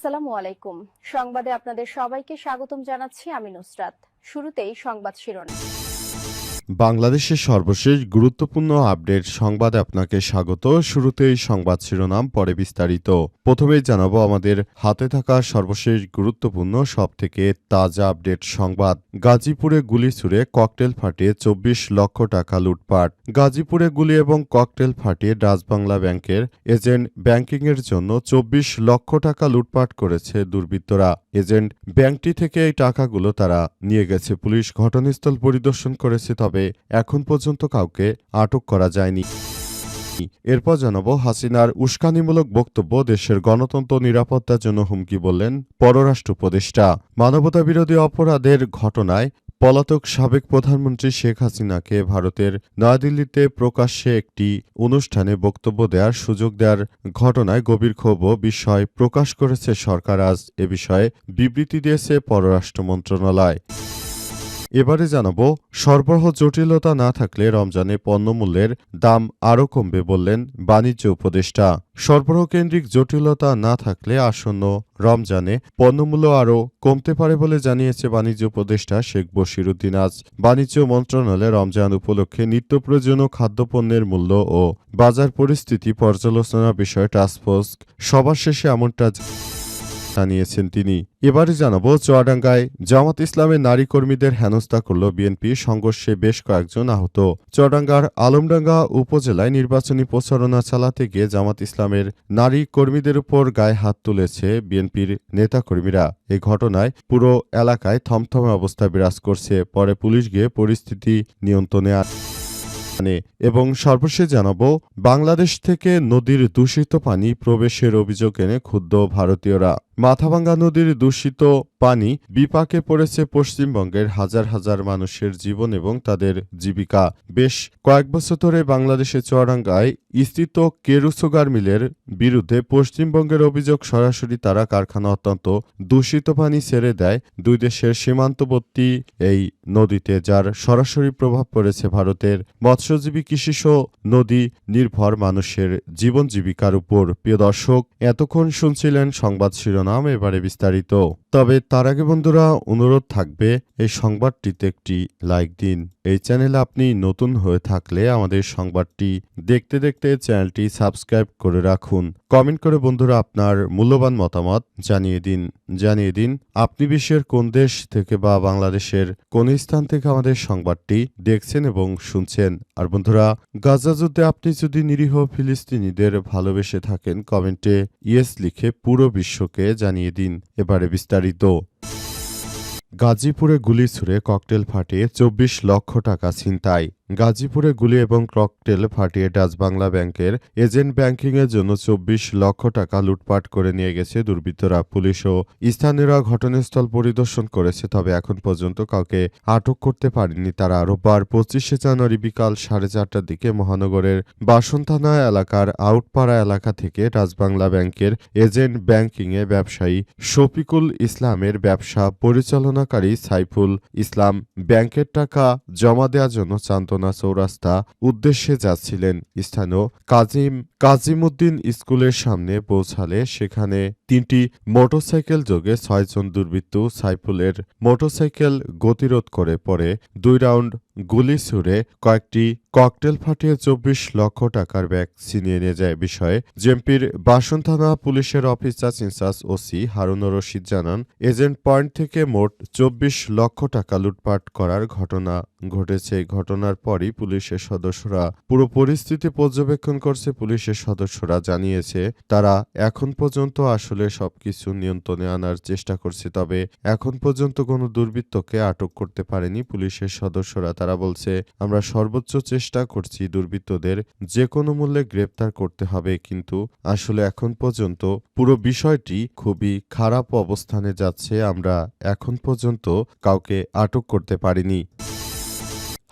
আসসালামু আলাইকুম। সংবাদে আপনাদের সবাইকে স্বাগতম জানাচ্ছি আমি নুসরাত। শুরুতেই সংবাদ শিরোনাম। বাংলাদেশের সর্বশেষ গুরুত্বপূর্ণ আপডেট সংবাদে আপনাকে স্বাগত। শুরুতেই সংবাদ শিরোনাম, পরে বিস্তারিত। প্রথমেই জানাবো আমাদের হাতে থাকা সর্বশেষ গুরুত্বপূর্ণ সবথেকে তাজা আপডেট সংবাদ। গাজীপুরে গুলি ছুড়ে ককটেল ফাটিয়ে ২৪ লক্ষ টাকা লুটপাট। গাজীপুরে গুলি এবং ককটেল ফাটিয়ে ডাচবাংলা ব্যাংকের এজেন্ট ব্যাংকিংয়ের জন্য ২৪ লক্ষ টাকা লুটপাট করেছে দুর্বৃত্তরা। এজেন্ট ব্যাংকটি থেকে এই টাকাগুলো তারা নিয়ে গেছে। পুলিশ ঘটনাস্থল পরিদর্শন করেছে, তবে এখন পর্যন্ত কাউকে আটক করা যায়নি। এরপর জানাবো হাসিনার উস্কানিমূলক বক্তব্য দেশের গণতন্ত্র নিরাপত্তার জন্য হুমকি, বললেন পররাষ্ট্র উপদেষ্টা। মানবতাবিরোধী অপরাধের ঘটনায় পলাতক সাবেক প্রধানমন্ত্রী শেখ হাসিনাকে ভারতের নয়াদিল্লিতে প্রকাশ্যে একটি অনুষ্ঠানে বক্তব্য দেওয়ার সুযোগ দেওয়ার ঘটনায় গভীর ক্ষোভ ও বিস্ময় প্রকাশ করেছে সরকার। আজ এ বিষয়ে বিবৃতি দিয়েছে পররাষ্ট্র মন্ত্রণালয়। এবারে জানাবো সরবরাহ জটিলতা না থাকলে রমজানে পণ্যমূল্যের দাম আরও কমবে, বললেন বাণিজ্য উপদেষ্টা। সরবরাহ কেন্দ্রিক জটিলতা না থাকলে আসন্ন রমজানে পণ্যমূল্য আরও কমতে পারে বলে জানিয়েছে বাণিজ্য উপদেষ্টা শেখ বশিরউদ্দিন। আজ বাণিজ্য মন্ত্রণালয়ে রমজান উপলক্ষে নিত্য প্রয়োজনীয় খাদ্যপণ্যের মূল্য ও বাজার পরিস্থিতি পর্যালোচনা বিষয়ে টাস্কফোর্স সভা শেষে এমনটা জানিয়েছেন তিনি। এবারে জানাবো চুয়াডাঙ্গায় জামাত ইসলামের নারী কর্মীদের হেনস্থা করল বিএনপি, সংঘর্ষে বেশ কয়েকজন আহত। চুয়াডাঙ্গার আলমডাঙ্গা উপজেলায় নির্বাচনী প্রচারণা চালাতে গিয়ে জামাত ইসলামের নারী কর্মীদের উপর গায়ে হাত তুলেছে বিএনপির নেতাকর্মীরা। এ ঘটনায় পুরো এলাকায় থমথমে অবস্থা বিরাজ করছে। পরে পুলিশ গিয়ে পরিস্থিতি নিয়ন্ত্রণে আনে। এবং সর্বশেষ জানাবো বাংলাদেশ থেকে নদীর দূষিত পানি প্রবেশের অভিযোগ এনে ক্ষুব্ধ ভারতীয়রা। মাথাভাঙ্গা নদীর দূষিত পানি বিপাকে পড়েছে পশ্চিমবঙ্গের হাজার হাজার মানুষের জীবন এবং তাদের জীবিকা। বেশ কয়েক বছর ধরে বাংলাদেশের চুয়াডাঙ্গায় স্থিত কেরু সুগার মিলের বিরুদ্ধে পশ্চিমবঙ্গের অভিযোগ, সরাসরি তারা কারখানা অত্যন্ত দূষিত পানি ছেড়ে দেয় দুই দেশের সীমান্তবর্তী এই নদীতে, যার সরাসরি প্রভাব পড়েছে ভারতের মৎস্যজীবী, কৃষিসহ নদী নির্ভর মানুষের জীবন জীবিকার উপর। প্রিয় দর্শক, এতক্ষণ শুনছিলেন সংবাদ শিরোনাম, এবারে বিস্তারিত। তবে তার আগে বন্ধুরা অনুরোধ থাকবে এই সংবাদটিতে একটি লাইক দিন। এই চ্যানেলে আপনি নতুন হয়ে থাকলে আমাদের সংবাদটি দেখতে দেখতে চ্যানেলটি সাবস্ক্রাইব করে রাখুন। কমেন্ট করে বন্ধুরা আপনার মূল্যবান মতামত জানিয়ে দিন আপনি বিশ্বের কোন দেশ থেকে বা বাংলাদেশের কোন স্থান থেকে আমাদের সংবাদটি দেখছেন এবং শুনছেন। আর বন্ধুরা, গাজা যুদ্ধে আপনি যদি নিরীহ ফিলিস্তিনিদের ভালোবেসে থাকেন, কমেন্টে ইয়েস লিখে পুরো বিশ্বকে জানিয়ে দিন। এবারে বিস্তারিত। গাজীপুরে গুলি ছুড়ে ককটেল ফাটিয়ে ২৪ লক্ষ টাকা ছিনতাই। গাজীপুরে গুলি এবং ককটেল ফাটিয়ে ডাচবাংলা ব্যাংকের এজেন্ট ব্যাংকিংয়ের জন্য ২৪ লক্ষ টাকা লুটপাট করে নিয়ে গেছে দুর্বৃত্তরা। পুলিশ ও স্থানীয়রা ঘটনাস্থল পরিদর্শন করেছে, তবে এখন পর্যন্ত কাউকে আটক করতে পারেনি তারা। রোববার ২৫শে জানুয়ারি বিকাল ৪:৩০টার দিকে মহানগরের বাসন থানা এলাকার আউটপাড়া এলাকা থেকে ডাচবাংলা ব্যাংকের এজেন্ট ব্যাংকিংয়ে ব্যবসায়ী শফিকুল ইসলামের ব্যবসা পরিচালনাকারী সাইফুল ইসলাম ব্যাংকের টাকা জমা দেওয়ার জন্য চান্দনা চৌরাস্তা উদ্দেশ্যে যাচ্ছিলেন। স্থানীয় কাজিমউদ্দিন স্কুলের সামনে পৌঁছালে সেখানে ৩টি মোটরসাইকেল যোগে ৬ জন দুর্বৃত্ত সাইফুলের মোটরসাইকেল গতিরোধ করে পরে ২ রাউন্ড গুলি ছুড়ে কয়েকটি ককটেল ফাটিয়ে ২৪ লক্ষ টাকার ব্যাগ ছিনিয়ে নিয়ে যায়। বিষয়ে জেএমপির বাসন থানা পুলিশের officer in-charge OC Harunur Rashid জানান, এজেন্ট পয়েন্ট থেকে মোট ২৪ লক্ষ টাকা লুটপাট করার ঘটনা ঘটেছে। ঘটনার পরই পুলিশের সদস্যরা পুরো পরিস্থিতি পর্যবেক্ষণ করছে। পুলিশের সদস্যরা জানিয়েছে তারা এখন পর্যন্ত আসলে সবকিছু নিয়ন্ত্রণে আনার চেষ্টা করছে, তবে এখন পর্যন্ত কোনো দুর্বৃত্তকে আটক করতে পারেনি পুলিশের সদস্যরা। তারা বলছে, আমরা সর্বোচ্চ চেষ্টা করছি দুর্বৃত্তদের যে কোনো মূল্যে গ্রেপ্তার করতে হবে, কিন্তু আসলে এখন পর্যন্ত পুরো বিষয়টি খুবই খারাপ অবস্থানে যাচ্ছে। আমরা এখন পর্যন্ত কাউকে আটক করতে পারিনি।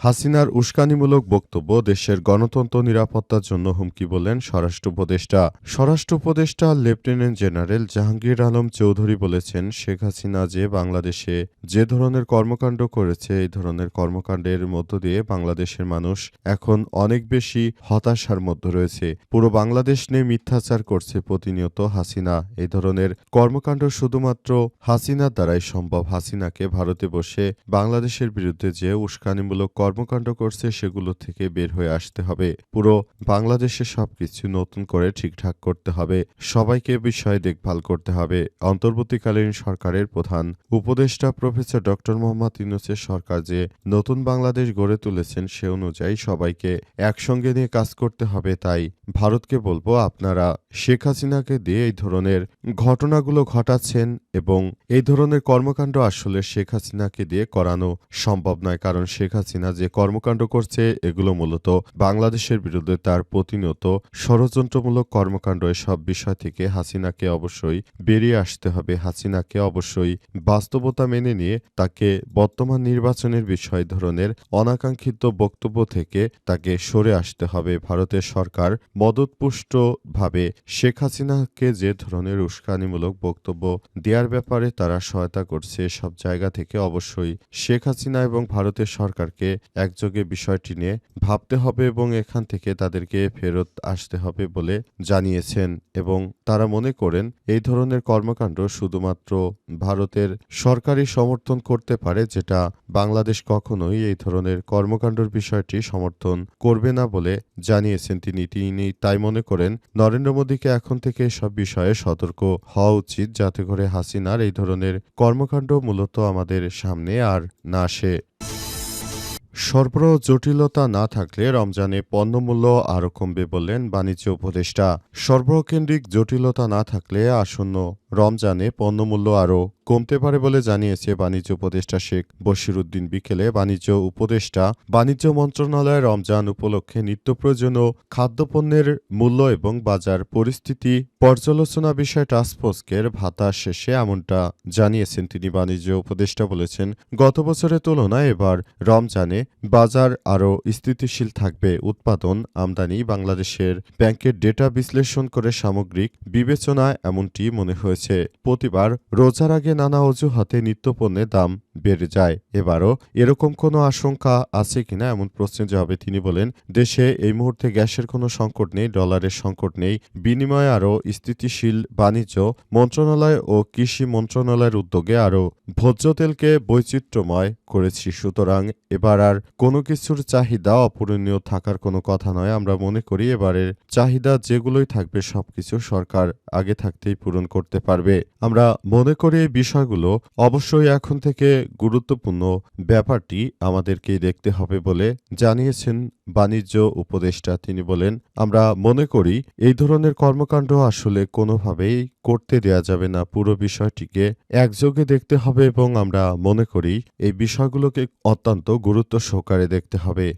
হাসিনার উস্কানিমূলক বক্তব্য দেশের গণতন্ত্র নিরাপত্তার জন্য হুমকি বললেন স্বরাষ্ট্র উপদেষ্টা। স্বরাষ্ট্র উপদেষ্টা লেফটেন্যান্ট জেনারেল জাহাঙ্গীর আলম চৌধুরী বলেছেন, শেখ হাসিনা যে বাংলাদেশে যে ধরনের কর্মকাণ্ড করেছে, এই ধরনের কর্মকাণ্ডের মধ্য দিয়ে বাংলাদেশের মানুষ এখন অনেক বেশি হতাশার মধ্যে রয়েছে। পুরো বাংলাদেশ নিয়ে মিথ্যাচার করছে প্রতিনিয়ত হাসিনা। এই ধরনের কর্মকাণ্ড শুধুমাত্র হাসিনার দ্বারাই সম্ভব। হাসিনাকে ভারতে বসে বাংলাদেশের বিরুদ্ধে যে উস্কানিমূলক কর্মকাণ্ড করছে সেগুলো থেকে বের হয়ে আসতে হবে। পুরো বাংলাদেশে সবকিছু নতুন করে ঠিকঠাক করতে হবে। সবাইকে বিষয়ে দেখভাল করতে হবে। অন্তর্বর্তীকালীন সরকারের প্রধান উপদেষ্টা প্রফেসর ডক্টর মোহাম্মদ ইউনূসের সরকার যে নতুন বাংলাদেশ গড়ে তুলেছেন সে অনুযায়ী সবাইকে একসঙ্গে নিয়ে কাজ করতে হবে। তাই ভারতকে বলবো, আপনারা শেখ হাসিনাকে দিয়ে এই ধরনের ঘটনাগুলো ঘটাচ্ছেন এবং এই ধরনের কর্মকাণ্ড আসলে শেখ হাসিনাকে দিয়ে করানো সম্ভব নয়। কারণ শেখ হাসিনা যে কর্মকাণ্ড করছে এগুলো মূলত বাংলাদেশের বিরুদ্ধে তার প্রতিনিয়ত ষড়যন্ত্রমূলক কর্মকাণ্ড। এসব বিষয় থেকে হাসিনাকে অবশ্যই বেরিয়ে আসতে হবে। হাসিনাকে অবশ্যই বাস্তবতা মেনে নিয়ে তাকে বর্তমান নির্বাচনের বিষয় ধরনের অনাকাঙ্ক্ষিত বক্তব্য থেকে তাকে সরে আসতে হবে। ভারতের সরকার মদতপুষ্টভাবে শেখ হাসিনাকে যে ধরনের উস্কানিমূলক বক্তব্য দেওয়ার ব্যাপারে তারা সহায়তা করছে, সব জায়গা থেকে অবশ্যই শেখ হাসিনা এবং ভারতের সরকারকে একযোগে বিষয়টি নিয়ে ভাবতে হবে এবং এখান থেকে তাদেরকে ফেরত আসতে হবে বলে জানিয়েছেন। এবং তারা মনে করেন এই ধরনের কর্মকাণ্ড শুধুমাত্র ভারতের সরকারি সমর্থন করতে পারে, যেটা বাংলাদেশ কখনোই এই ধরনের কর্মকাণ্ডের বিষয়টি সমর্থন করবে না বলে জানিয়েছেন তিনি। তাই মনে করেন নরেন্দ্র মোদীকে এখন থেকে এসব বিষয়ে সতর্ক হওয়া উচিত, যাতে করে হাসিনার এই ধরনের কর্মকাণ্ড মূলত আমাদের সামনে আর না আসে। সরবরাহ জটিলতা না থাকলে রমজানে পণ্যমূল্য আরও কমবে বললেন বাণিজ্য উপদেষ্টা। সরবরাহকেন্দ্রিক জটিলতা না থাকলে আসন্ন রমজানে পণ্যমূল্য আরও কমতে পারে বলে জানিয়েছে বাণিজ্য উপদেষ্টা শেখ বশিরউদ্দিন। বিকেলে বাণিজ্য উপদেষ্টা বাণিজ্য মন্ত্রণালয়ে রমজান উপলক্ষে নিত্যপ্রয়োজনীয় খাদ্যপণ্যের মূল্য এবং বাজার পরিস্থিতি পর্যালোচনা বিষয়ে টাস্কফোর্সের ভাতা শেষে এমনটা জানিয়েছেন তিনি। বাণিজ্য উপদেষ্টা বলেছেন, গত বছরের তুলনায় এবার রমজানে বাজার আরও স্থিতিশীল থাকবে। উৎপাদন, আমদানি, বাংলাদেশের ব্যাংকের ডেটা বিশ্লেষণ করে সামগ্রিক বিবেচনায় এমনটি মনে হয়েছে। প্রতিবার রোজার আগে নানা অজুহাতে নিত্যপণ্যের দাম বেড়ে যায়। এবারও এরকম কোনো আশঙ্কা আছে কিনা এমন প্রশ্নের জবাবে তিনি বলেন, দেশে এই মুহূর্তে গ্যাসের কোনো সংকট নেই, ডলারের সংকট নেই, বিনিময়ে আরও স্থিতিশীল। বাণিজ্য মন্ত্রণালয় ও কৃষি মন্ত্রণালয়ের উদ্যোগে আরও ভোজ্য তেলকে বৈচিত্র্যময় করেছি। সুতরাং এবার আর কোনো কিছুর চাহিদা অপূরণীয় থাকার কোনো কথা নয়। আমরা মনে করি এবারের চাহিদা যেগুলোই থাকবে সবকিছু সরকার আগে থাকতেই পূরণ করতে পারবে। আমরা মনে করি এই বিষয়গুলো অবশ্যই এখন থেকে গুরুত্বপূর্ণ ব্যাপারটি আমাদেরকেই দেখতে হবে বলে জানিয়েছেন বাণিজ্য উপদেষ্টা। তিনি বলেন, আমরা মনে করি এই ধরনের কর্মকাণ্ড আসলে কোনোভাবেই করতে দেয়া যাবে না। পুরো বিষয়টিকে একযোগে দেখতে হবে এবং আমরা মনে করি এই বিষয়গুলোকে অত্যন্ত গুরুত্ব সহকারে দেখতে হবে।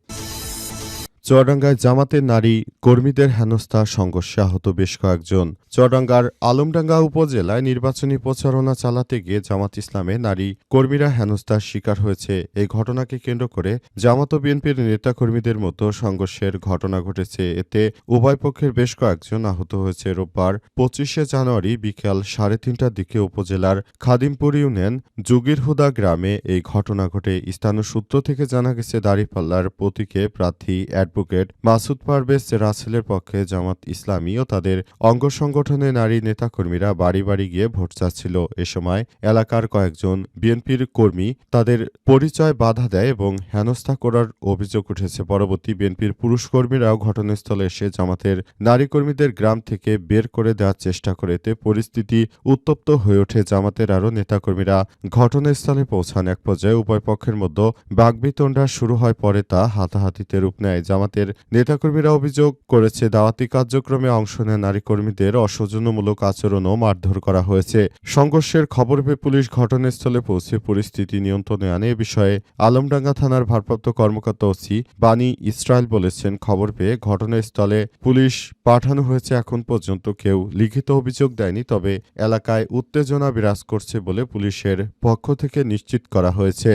চুয়াডাঙ্গায় জামাতের নারী কর্মীদের হেনস্থা সংঘর্ষে আহত বেশ কয়েকজন। চুয়াডাঙ্গার আলমডাঙ্গা উপজেলায় নির্বাচনী প্রচারণা চালাতে গিয়ে জামাত ইসলামের নারী কর্মীরা হেনস্থার শিকার হয়েছে। এই ঘটনাকে কেন্দ্র করে জামাত ও বিএনপির নেতাকর্মীদের মতো সংঘর্ষের ঘটনা ঘটেছে। এতে উভয় পক্ষের বেশ কয়েকজন আহত হয়েছে। রোববার 25শে জানুয়ারি বিকেল 3:30টার দিকে উপজেলার খাদিমপুর ইউনিয়ন জুগিরহুদা গ্রামে এই ঘটনা ঘটে। স্থানীয় সূত্র থেকে জানা গেছে, দাঁড়িপাল্লার প্রতীকে প্রার্থী অ্যাডভোকেট মাসুদ পারভেজ রাসেলের পক্ষে জামাত ইসলামী ও তাদের অঙ্গ সংগঠনের নারী নেতাকর্মীরা বাড়ি বাড়ি গিয়ে ভোট চাচ্ছিল। এ সময় এলাকার কয়েকজন বিএনপির কর্মী তাদের পরিচয় বাধা দেয় এবং হেনস্থা করার অভিযোগ উঠেছে। পরবর্তী বিএনপির পুরুষ কর্মীরাও ঘটনাস্থলে এসে জামাতের নারী কর্মীদের গ্রাম থেকে বের করে দেওয়ার চেষ্টা করে। এতে পরিস্থিতি উত্তপ্ত হয়ে ওঠে। জামাতের আরও নেতাকর্মীরা ঘটনাস্থলে পৌঁছান। এক পর্যায়ে উভয় পক্ষের মধ্যে বাকবিতণ্ডা শুরু হয়, পরে তা হাতাহাতিতে রূপ নেয়। জামাতের নেতাকর্মীরা অভিযোগ করেছে, দাওয়াতি কার্যক্রমে অংশ নেয় নারী কর্মীদের অসৌজন্যমূলক আচরণ ও মারধর করা হয়েছে। সংঘর্ষের খবর পেয়ে পুলিশ ঘটনাস্থলে পৌঁছে পরিস্থিতি নিয়ন্ত্রণে আনে। এ বিষয়ে আলমডাঙ্গা থানার ভারপ্রাপ্ত কর্মকর্তা ওসি বানী ইসরায়েল বলেছেন, খবর পেয়ে ঘটনাস্থলে পুলিশ পাঠানো হয়েছে। এখন পর্যন্ত কেউ লিখিত অভিযোগ দেয়নি, তবে এলাকায় উত্তেজনা বিরাজ করছে বলে পুলিশের পক্ষ থেকে নিশ্চিত করা হয়েছে।